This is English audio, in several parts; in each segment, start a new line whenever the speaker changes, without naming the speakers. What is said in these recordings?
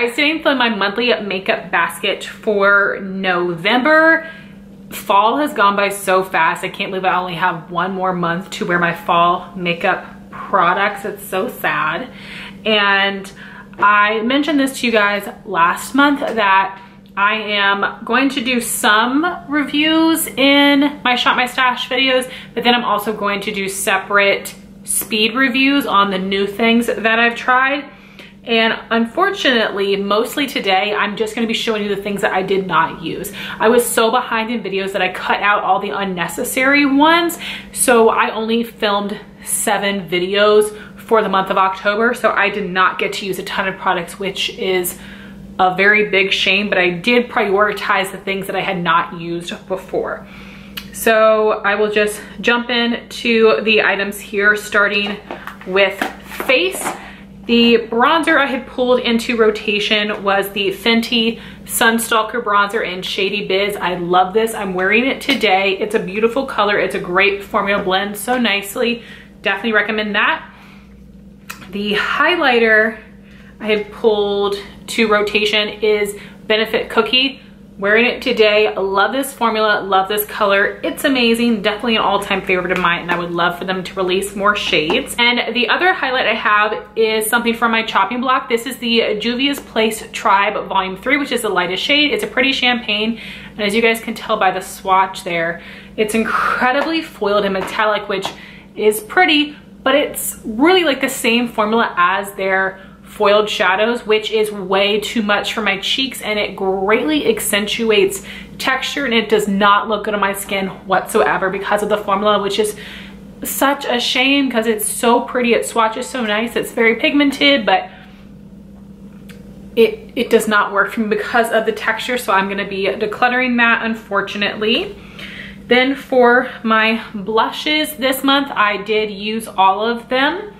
guys, today I'm filling my monthly makeup basket for November. Fall has gone by so fast. I can't believe I only have one more month to wear my fall makeup products. It's so sad. And I mentioned this to you guys last month that I am going to do some reviews in my Shop My Stash videos, but then I'm also going to do separate speed reviews on the new things that I've tried. And unfortunately, mostly today, I'm just going to be showing you the things that I did not use. I was so behind in videos that I cut out all the unnecessary ones. So I only filmed 7 videos for the month of October. So I did not get to use a ton of products, which is a very big shame, but I did prioritize the things that I had not used before. So I will just jump into the items here, starting with face. The bronzer I had pulled into rotation was the Fenty Sunstalker bronzer in Shady Biz. I love this. I'm wearing it today. It's a beautiful color. It's a great formula, blends so nicely. Definitely recommend that. The highlighter I had pulled to rotation is Benefit Cookie. Wearing it today. I love this formula, love this color. It's amazing, definitely an all-time favorite of mine, and I would love for them to release more shades. And the other highlight I have is something from my chopping block. This is the Juvia's Place Tribe Volume 3, which is the lightest shade. It's a pretty champagne, and as you guys can tell by the swatch there, it's incredibly foiled and metallic, which is pretty, but it's really like the same formula as their foiled shadows, which is way too much for my cheeks, and it greatly accentuates texture, and it does not look good on my skin whatsoever because of the formula, which is such a shame because it's so pretty. It swatches so nice. It's very pigmented, but it does not work for me because of the texture, so I'm going to be decluttering that, unfortunately. Then for my blushes this month, I did use all of them.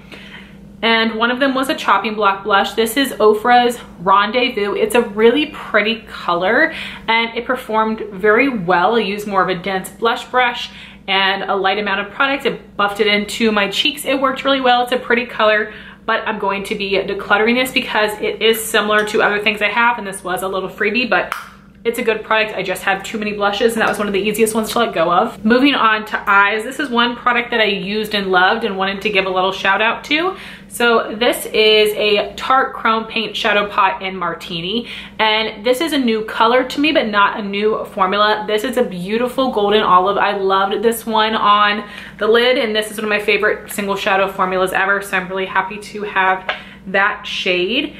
And one of them was a chopping block blush. This is Ofra's Rendezvous. It's a really pretty color and it performed very well. I used more of a dense blush brush and a light amount of product. It buffed it into my cheeks. It worked really well. It's a pretty color, but I'm going to be decluttering this because it is similar to other things I have, and this was a little freebie, but it's a good product. I just have too many blushes, and that was one of the easiest ones to let go of. Moving on to eyes. This is one product that I used and loved and wanted to give a little shout out to. So this is a Tarte Chrome Paint Shadow Pot in Martini. And this is a new color to me, but not a new formula. This is a beautiful golden olive. I loved this one on the lid, and this is one of my favorite single shadow formulas ever. So I'm really happy to have that shade.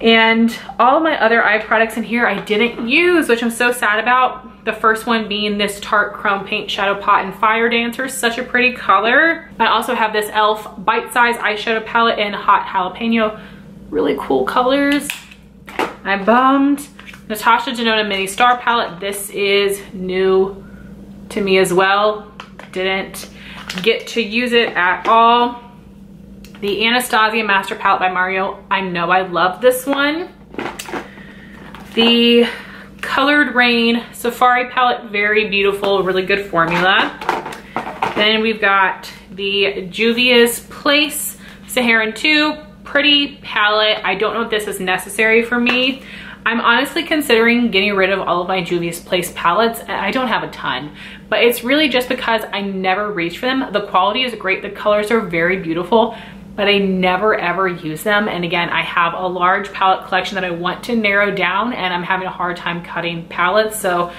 And all of my other eye products in here I didn't use, which I'm so sad about. The first one being this Tarte Chrome Paint Shadow Pot in Fire Dancer. Such a pretty color. I also have this e.l.f. Bite Size Eyeshadow Palette in Hot Jalapeno. Really cool colors. I'm bummed. Natasha Denona Mini Star Palette. This is new to me as well. Didn't get to use it at all. The Anastasia Master Palette by Mario. I know I love this one. The Colored Rain Safari Palette. Very beautiful, really good formula. Then we've got the Juvia's Place Saharan 2. Pretty palette. I don't know if this is necessary for me. I'm honestly considering getting rid of all of my Juvia's Place palettes. I don't have a ton, but it's really just because I never reach for them. The quality is great. The colors are very beautiful, but I never ever use them. And again, I have a large palette collection that I want to narrow down, and I'm having a hard time cutting palettes. So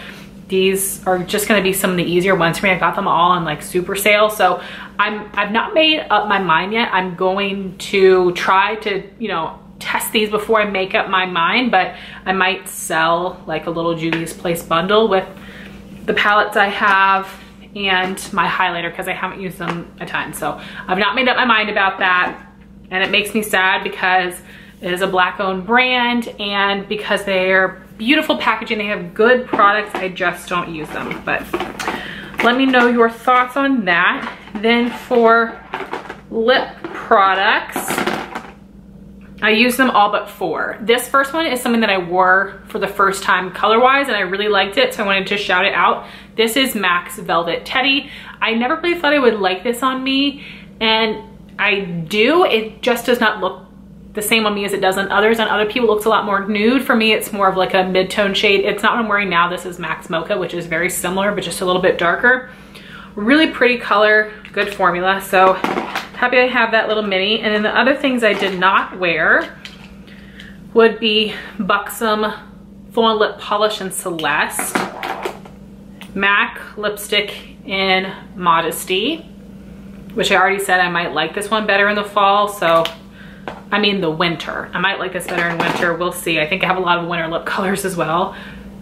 these are just gonna be some of the easier ones for me. I got them all on like super sale. So I've not made up my mind yet. I'm going to try to, you know, test these before I make up my mind, but I might sell like a little Juvia's Place bundle with the palettes I have and my highlighter because I haven't used them a ton. So I've not made up my mind about that, and it makes me sad because it is a Black owned brand, and because they're beautiful packaging, they have good products, I just don't use them. But let me know your thoughts on that. Then for lip products, I use them all but 4. This first one is something that I wore for the first time color-wise, and I really liked it, so I wanted to shout it out. This is MAC's Velvet Teddy. I never really thought I would like this on me, and I do. It just does not look the same on me as it does on others. On other people, it looks a lot more nude. For me, it's more of like a mid-tone shade. It's not what I'm wearing now. This is Max Mocha, which is very similar, but just a little bit darker. Really pretty color, good formula. So happy I have that little mini. And then the other things I did not wear would be Buxom Full On Lip Polish in Celeste, MAC lipstick in Modesty, which I already said I might like this one better in the fall. So, I mean the winter. I might like this better in winter. We'll see. I think I have a lot of winter lip colors as well.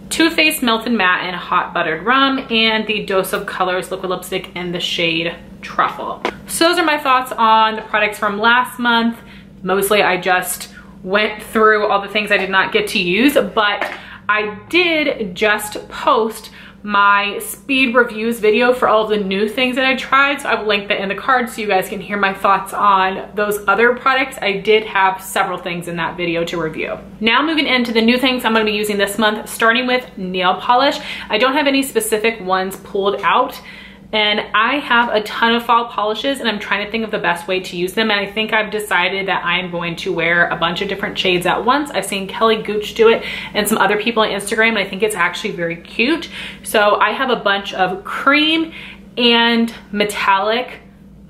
Too Faced Melted Matte in Hot Buttered Rum, and the Dose of Colors liquid lipstick in the shade Truffle. So those are my thoughts on the products from last month. Mostly I just went through all the things I did not get to use, but I did just post my speed reviews video for all of the new things that I tried. So I will link that in the card so you guys can hear my thoughts on those other products. I did have several things in that video to review. Now moving into the new things I'm gonna be using this month, starting with nail polish. I don't have any specific ones pulled out, and I have a ton of fall polishes, and I'm trying to think of the best way to use them. And I think I've decided that I'm going to wear a bunch of different shades at once. I've seen Kelly Gooch do it and some other people on Instagram, and I think it's actually very cute. So I have a bunch of cream and metallic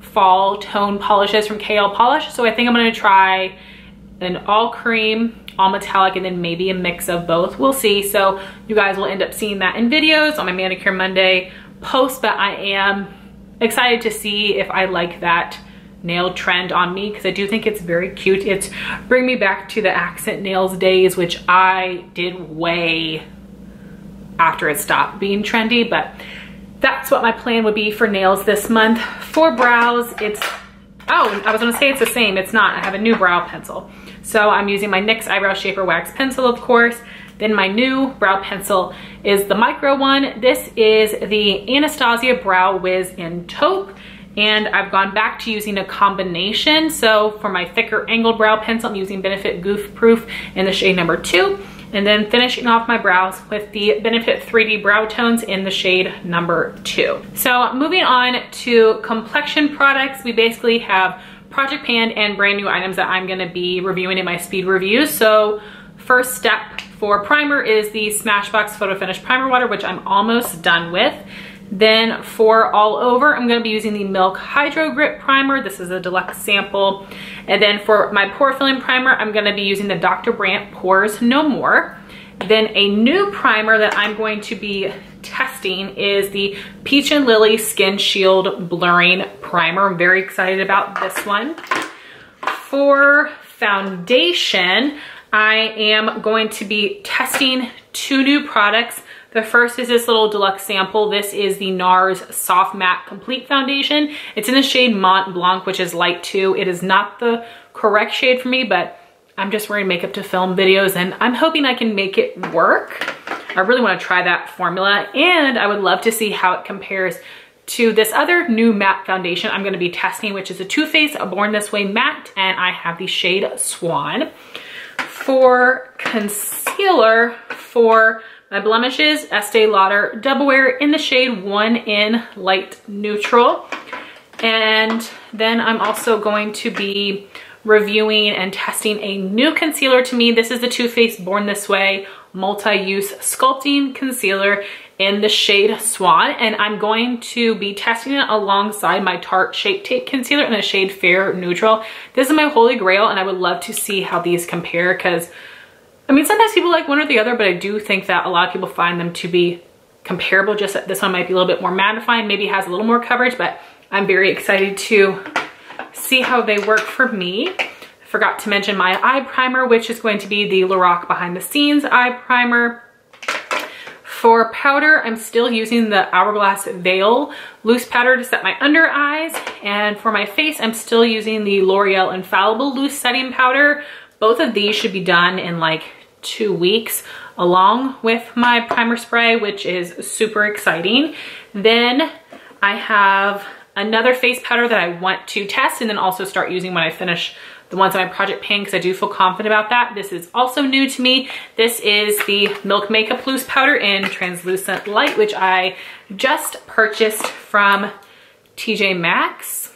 fall tone polishes from KL Polish. So I think I'm gonna try an all cream, all metallic, and then maybe a mix of both. We'll see. So you guys will end up seeing that in videos on my Manicure Monday post, but I am excited to see if I like that nail trend on me, because I do think it's very cute. It's bring me back to the accent nails days, which I did way after it stopped being trendy, but that's what my plan would be for nails this month. For brows, it's, oh, I was gonna say it's the same. It's not. I have a new brow pencil. So I'm using my NYX Eyebrow Shaper Wax Pencil, of course. Then my new brow pencil is the micro one. This is the Anastasia Brow Wiz in Taupe, and I've gone back to using a combination. So for my thicker angled brow pencil, I'm using Benefit Goof Proof in the shade number 2, and then finishing off my brows with the Benefit 3D Brow Tones in the shade number 2. So moving on to Complexion Products, we basically have project panned and brand new items that I'm gonna be reviewing in my speed reviews. So first step for primer is the Smashbox Photo Finish Primer Water, which I'm almost done with. Then for all over, I'm gonna be using the Milk Hydro Grip Primer. This is a deluxe sample. And then for my pore filling primer, I'm gonna be using the Dr. Brandt Pores No More. Then a new primer that I'm going to be testing is the Peach and Lily Skin Shield Blurring Primer. I'm very excited about this one. For foundation, I am going to be testing 2 new products. The first is this little deluxe sample. This is the Nars Soft Matte Complete Foundation. It's in the shade Mont Blanc, which is light 2. It is not the correct shade for me, but I'm just wearing makeup to film videos, and I'm hoping I can make it work. I really want to try that formula, and I would love to see how it compares to this other new matte foundation I'm going to be testing, which is a Too Faced Born This Way Matte, and I have the shade Swan. For concealer, for my blemishes, Estee Lauder Double Wear in the shade 1 in Light Neutral. And then I'm also going to be reviewing and testing a new concealer to me. This is the Too Faced Born This Way Multi-Use Sculpting Concealer in the shade Swan, and I'm going to be testing it alongside my Tarte Shape Tape Concealer in the shade Fair Neutral. This is my holy grail, and I would love to see how these compare, because I mean, sometimes people like one or the other, but I do think that a lot of people find them to be comparable, just that this one might be a little bit more mattifying, maybe has a little more coverage, but I'm very excited to see how they work for me. I forgot to mention my eye primer, which is going to be the Lorac Behind the Scenes eye primer. For powder, I'm still using the Hourglass Veil loose powder to set my under eyes. And for my face, I'm still using the L'Oreal Infallible loose setting powder. Both of these should be done in like 2 weeks, along with my primer spray, which is super exciting. Then I have another face powder that I want to test and then also start using when I finish the ones on my project pan, because I do feel confident about that. This is also new to me. This is the Milk Makeup Loose Powder in Translucent Light, which I just purchased from TJ Maxx.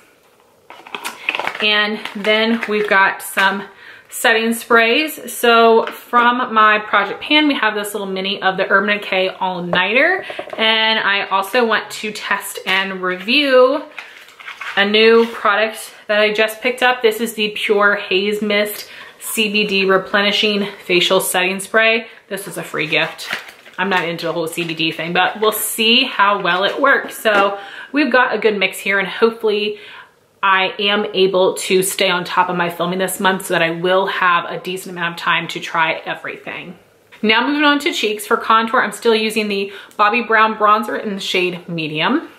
And then we've got some setting sprays. So from my project pan, we have this little mini of the Urban Decay All Nighter. And I also want to test and review a new product that I just picked up. This is the Pure Haze Mist CBD Replenishing Facial Setting Spray. This was a free gift. I'm not into the whole CBD thing, but we'll see how well it works. So we've got a good mix here, and hopefully I am able to stay on top of my filming this month so that I will have a decent amount of time to try everything. Now moving on to cheeks. For contour, I'm still using the Bobbi Brown bronzer in the shade Medium.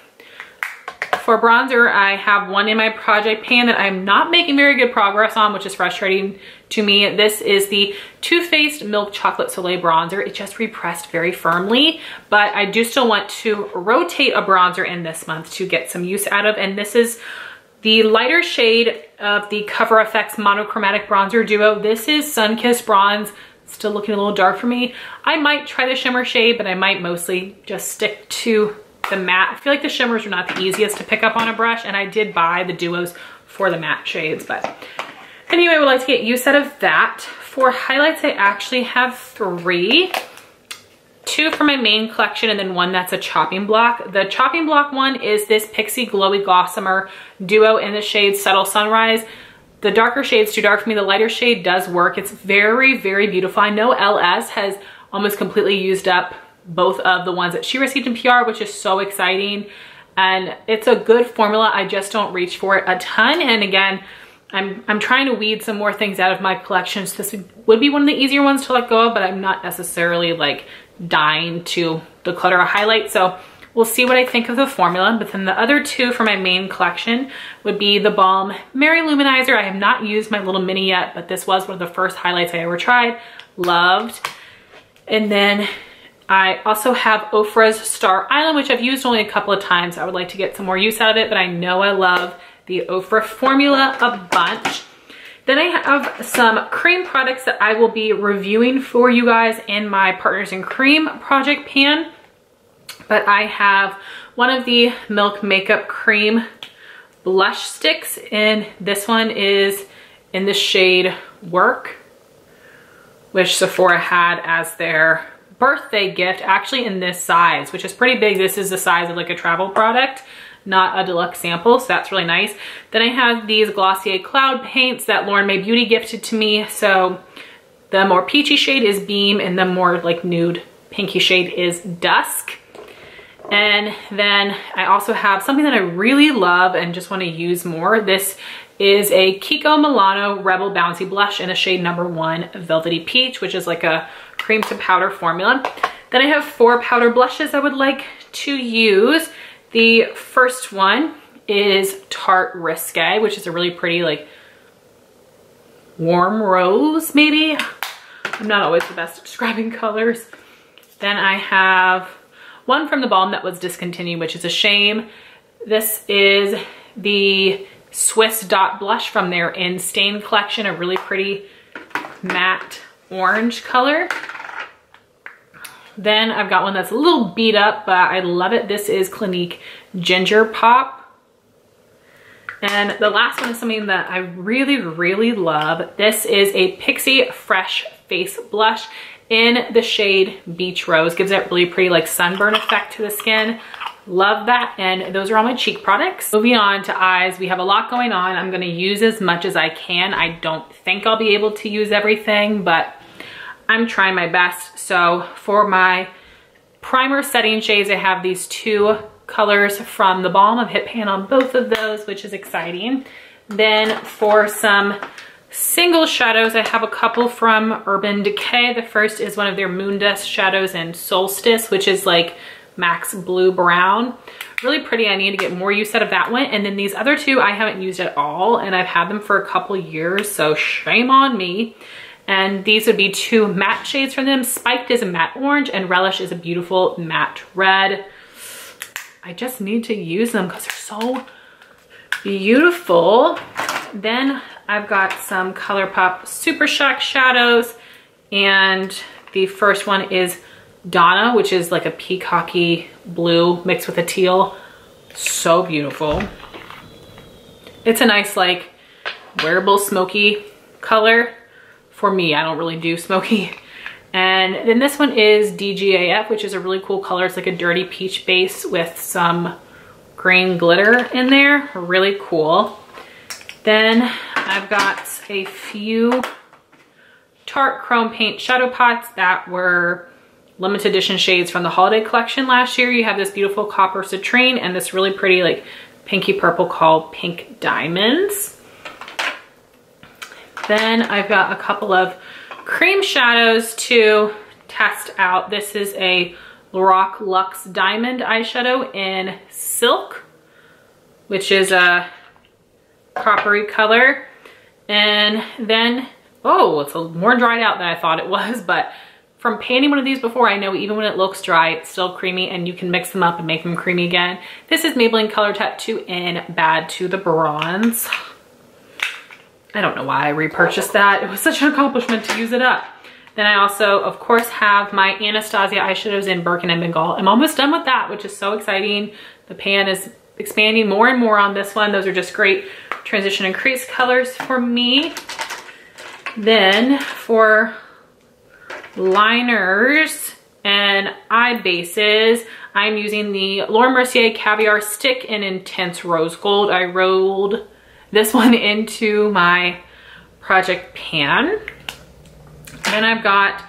For bronzer, I have one in my project pan that I'm not making very good progress on, which is frustrating to me. This is the Too Faced Milk Chocolate Soleil bronzer. It just repressed very firmly, but I do still want to rotate a bronzer in this month to get some use out of, and this is the lighter shade of the Cover FX Monochromatic Bronzer Duo. This is Sunkissed Bronze. Still looking a little dark for me. I might try the shimmer shade, but I might mostly just stick to the matte. I feel like the shimmers are not the easiest to pick up on a brush, and I did buy the duos for the matte shades. But anyway, I would like to get use out of that. For highlights, I actually have 3. 2 for my main collection, and then 1 that's a chopping block. The chopping block one is this Pixie Glowy Gossamer Duo in the shade Subtle Sunrise. The darker shade's too dark for me. The lighter shade does work. It's very, very beautiful. I know LS has almost completely used up both of the ones that she received in PR, which is so exciting. And it's a good formula. I just don't reach for it a ton. And again, I'm trying to weed some more things out of my collection. So this would be one of the easier ones to let go of, but I'm not necessarily like dying to declutter a highlight. So we'll see what I think of the formula. But then the other 2 for my main collection would be the Balm Mary Luminizer. I have not used my little mini yet, but this was one of the first highlights I ever tried. Loved. And then I also have Ofra's Star Island, which I've used only a couple of times. I would like to get some more use out of it, but I know I love the Ofra formula a bunch. Then I have some cream products that I will be reviewing for you guys in my Partners in Cream project pan. But I have one of the Milk Makeup Cream blush sticks, and this one is in the shade Work, which Sephora had as their birthday gift, actually in this size, which is pretty big. This is the size of like a travel product, not a deluxe sample, so that's really nice. Then I have these Glossier Cloud paints that Lauren May Beauty gifted to me. So the more peachy shade is Beam, and the more like nude pinky shade is Dusk. And then I also have something that I really love and just want to use more. This is a Kiko Milano Rebel Bouncy Blush in the shade number 1, Velvety Peach, which is like a cream to powder formula. Then I have 4 powder blushes I would like to use. The first one is Tarte Risque, which is a really pretty like warm rose maybe. I'm not always the best at describing colors. Then I have one from the Balm that was discontinued, which is a shame. This is the Swiss Dot Blush from their In Stain collection, a really pretty matte orange color. Then I've got one that's a little beat up, but I love it. This is Clinique Ginger Pop. And the last one is something that I really, really love. This is a Pixie Fresh Face Blush in the shade Beach Rose. Gives that really pretty like sunburn effect to the skin. Love that. And those are all my cheek products. Moving on to eyes, we have a lot going on. I'm gonna use as much as I can. I don't think I'll be able to use everything, but I'm trying my best. So for my primer setting shades, I have these 2 colors from the Balm. I've hit pan on both of those, which is exciting. Then for some single shadows, I have a couple from Urban Decay. The first is one of their Moon Dust shadows in Solstice, which is like Max Blue Brown. Really pretty. I need to get more use out of that one. And then these other 2 I haven't used at all, and I've had them for a couple years, so shame on me. And these would be 2 matte shades from them. Spiked is a matte orange, and Relish is a beautiful matte red. I just need to use them because they're so beautiful. Then I've got some ColourPop Super Shock shadows, and the first one is Donna, which is like a peacocky blue mixed with a teal. So beautiful. It's a nice like wearable smoky color. for me. I don't really do smoky. And then this one is DGAF, which is a really cool color. It's like a dirty peach base with some green glitter in there. Really cool. Then I've got a few Tarte Chrome Paint Shadow Pots that were limited edition shades from the holiday collection last year. You have this beautiful copper citrine and this really pretty like pinky purple called Pink Diamonds. Then I've got a couple of cream shadows to test out. This is a Lorac Luxe Diamond eyeshadow in Silk, which is a coppery color. And then, oh, it's more dried out than I thought it was, but from painting one of these before, I know even when it looks dry, it's still creamy and you can mix them up and make them creamy again. This is Maybelline Color Tattoo in Bad to the Bronze. I don't know why I repurchased that. It was such an accomplishment to use it up. Then I also, of course, have my Anastasia eyeshadows in Birkin and Bengal. I'm almost done with that, which is so exciting. The pan is expanding more and more on this one. Those are just great transition and crease colors for me. Then for liners and eye bases, I'm using the Laura Mercier Caviar Stick in Intense Rose Gold. I rolled this one into my project pan. Then I've got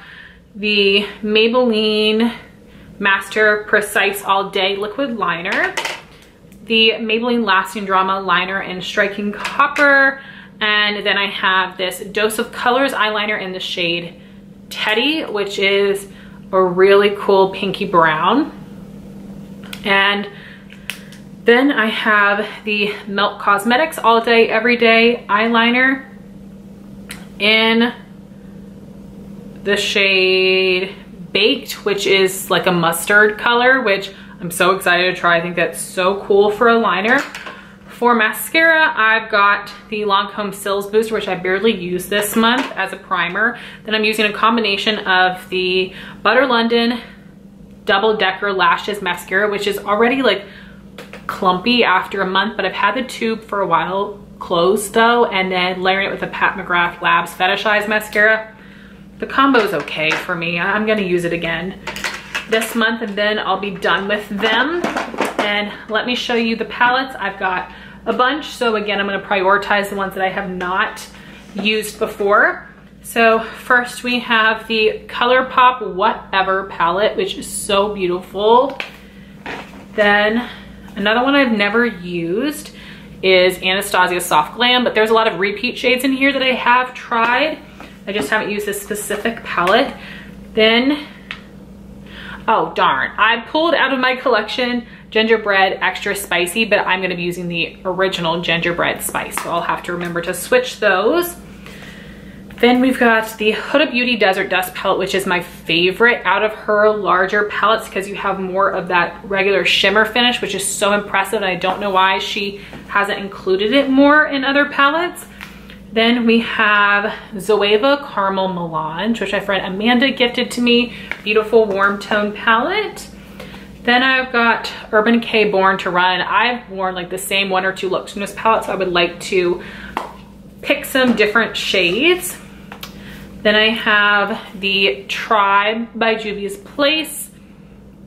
the Maybelline Master Precise All Day Liquid Liner, the Maybelline Lasting Drama Liner in Striking Copper, and then I have this Dose of Colors eyeliner in the shade Teddy, which is a really cool pinky brown. And then I have the Melt Cosmetics All Day Everyday eyeliner in the shade Baked, which is like a mustard color, which I'm so excited to try. I think that's so cool for a liner. For mascara, I've got the Lancome Sills Booster, which I barely used this month as a primer. Then I'm using a combination of the Butter London Double Decker Lashes Mascara, which is already like clumpy after a month, but I've had the tube for a while closed though, and then layering it with a Pat McGrath Labs Fetishize Mascara. The combo is okay for me. I'm gonna use it again this month and then I'll be done with them. And let me show you the palettes. I've got a bunch, so again, I'm gonna prioritize the ones that I have not used before. So first we have the ColourPop Whatever palette, which is so beautiful. Then another one I've never used is Anastasia Soft Glam, but there's a lot of repeat shades in here that I have tried. I just haven't used this specific palette. Then, oh darn, I pulled out of my collection Gingerbread Extra Spicy, but I'm gonna be using the original Gingerbread Spice, so I'll have to remember to switch those. Then we've got the Huda Beauty Desert Dust palette, which is my favorite out of her larger palettes because you have more of that regular shimmer finish, which is so impressive, and I don't know why she hasn't included it more in other palettes. Then we have Zoeva Caramel Melange, which my friend Amanda gifted to me. Beautiful warm tone palette. Then I've got Urban Decay Born to Run. I've worn like the same one or two looks from this palette, so I would like to pick some different shades. Then I have the Tribe by Juvia's Place.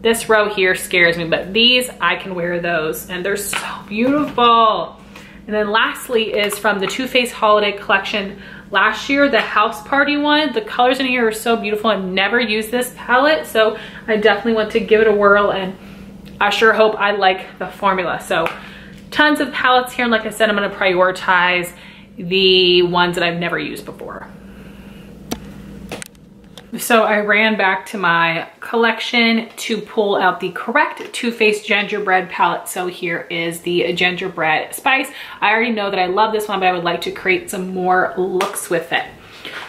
This row here scares me, but these, I can wear those and they're so beautiful. And then lastly is from the Too Faced Holiday Collection last year, the House Party one. The colors in here are so beautiful. I've never used this palette, so I definitely want to give it a whirl, and I sure hope I like the formula. So tons of palettes here, and like I said, I'm gonna prioritize the ones that I've never used before. So I ran back to my collection to pull out the correct Too Faced Gingerbread palette. So here is the Gingerbread Spice. I already know that I love this one, but I would like to create some more looks with it.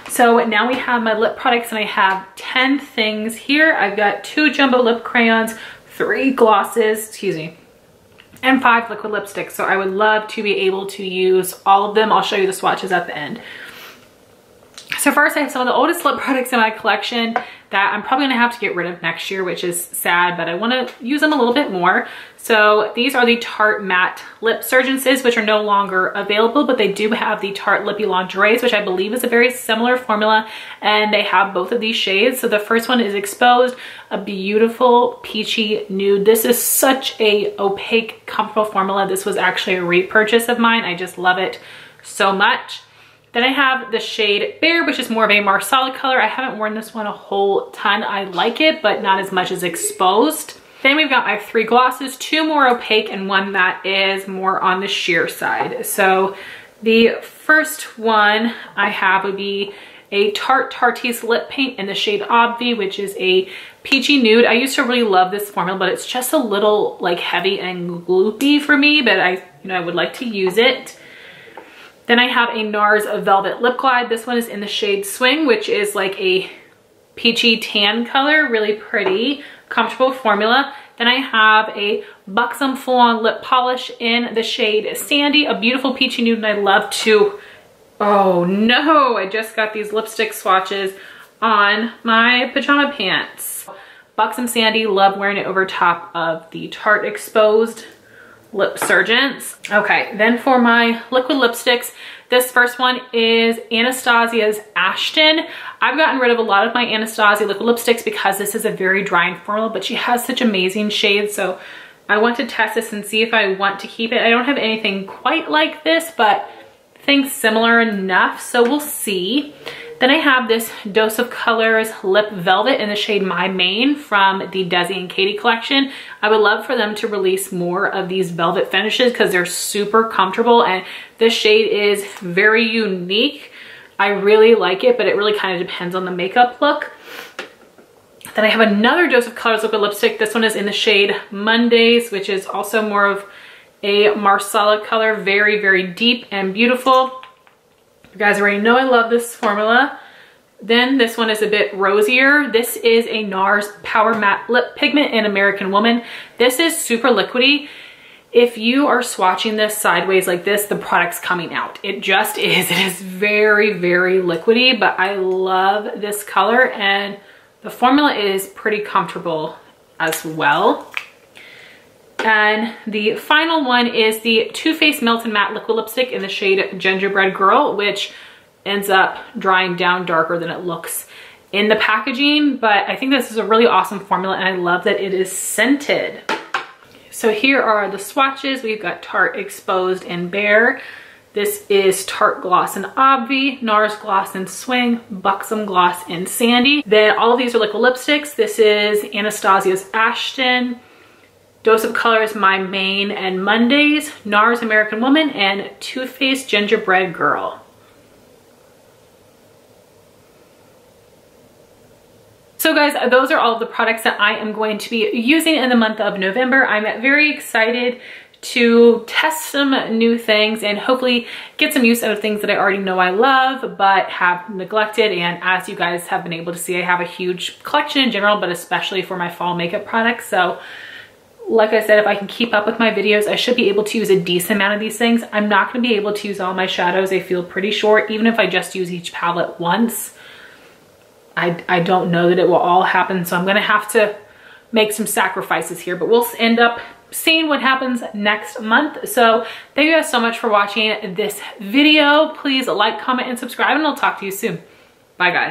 So now we have my lip products, and I have 10 things here. I've got 2 jumbo lip crayons, 3 glosses, excuse me, and 5 liquid lipsticks. So I would love to be able to use all of them. I'll show you the swatches at the end. So first I have some of the oldest lip products in my collection that I'm probably gonna have to get rid of next year, which is sad, but I wanna use them a little bit more. So these are the Tarte Matte Lip Surgences, which are no longer available, but they do have the Tarte Lippy Lingeries, which I believe is a very similar formula, and they have both of these shades. So the first one is Exposed, a beautiful peachy nude. This is such a opaque, comfortable formula. This was actually a repurchase of mine. I just love it so much. Then I have the shade Bare, which is more of a Marsala color. I haven't worn this one a whole ton. I like it, but not as much as Exposed. Then we've got my 3 glosses, 2 more opaque and 1 that is more on the sheer side. So the first one I have would be a Tartes lip paint in the shade Obvi, which is a peachy nude. I used to really love this formula, but it's just a little like heavy and gloopy for me, but I would like to use it. Then I have a Nars Velvet Lip Glide. This one is in the shade Swing, which is like a peachy tan color, really pretty, comfortable formula. Then I have a Buxom Full On Lip Polish in the shade Sandy, a beautiful peachy nude, and I love to, oh no, I just got these lipstick swatches on my pajama pants. Buxom Sandy, love wearing it over top of the Tarte Exposed Lip Surgents. Okay, then for my liquid lipsticks, this first one is Anastasia's Ashton. I've gotten rid of a lot of my Anastasia liquid lipsticks because this is a very drying formula, but she has such amazing shades, so I want to test this and see if I want to keep it. I don't have anything quite like this, but things similar enough, so we'll see. Then I have this Dose of Colors Lip Velvet in the shade My Main from the Desi and Katie collection. I would love for them to release more of these velvet finishes because they're super comfortable, and this shade is very unique. I really like it, but it really kind of depends on the makeup look. Then I have another Dose of Colors liquid lipstick. This one is in the shade Mondays, which is also more of a Marsala color, very, very deep and beautiful. You guys already know I love this formula. Then this one is a bit rosier. This is a Nars Power Matte Lip Pigment in American Woman. This is super liquidy. If you are swatching this sideways like this, the product's coming out. It just is. It is very, very liquidy, but I love this color, and the formula is pretty comfortable as well. And the final one is the Too Faced Melted Matte Liquid Lipstick in the shade Gingerbread Girl, which ends up drying down darker than it looks in the packaging. But I think this is a really awesome formula, and I love that it is scented. So here are the swatches. We've got Tarte Exposed and Bare. This is Tarte Gloss and Obvi, Nars Gloss and Swing, Buxom Gloss and Sandy. Then all of these are liquid lipsticks. This is Anastasia's Ashton, Dose of Colors My Main and Mondays, Nars American Woman, and Too Faced Gingerbread Girl. So guys, those are all of the products that I am going to be using in the month of November. I'm very excited to test some new things and hopefully get some use out of things that I already know I love but have neglected. And as you guys have been able to see, I have a huge collection in general, but especially for my fall makeup products. So like I said, if I can keep up with my videos, I should be able to use a decent amount of these things. I'm not going to be able to use all my shadows. They feel pretty short, even if I just use each palette once. I don't know that it will all happen, so I'm going to have to make some sacrifices here, but we'll end up seeing what happens next month. So thank you guys so much for watching this video. Please like, comment, and subscribe, and I'll talk to you soon. Bye guys.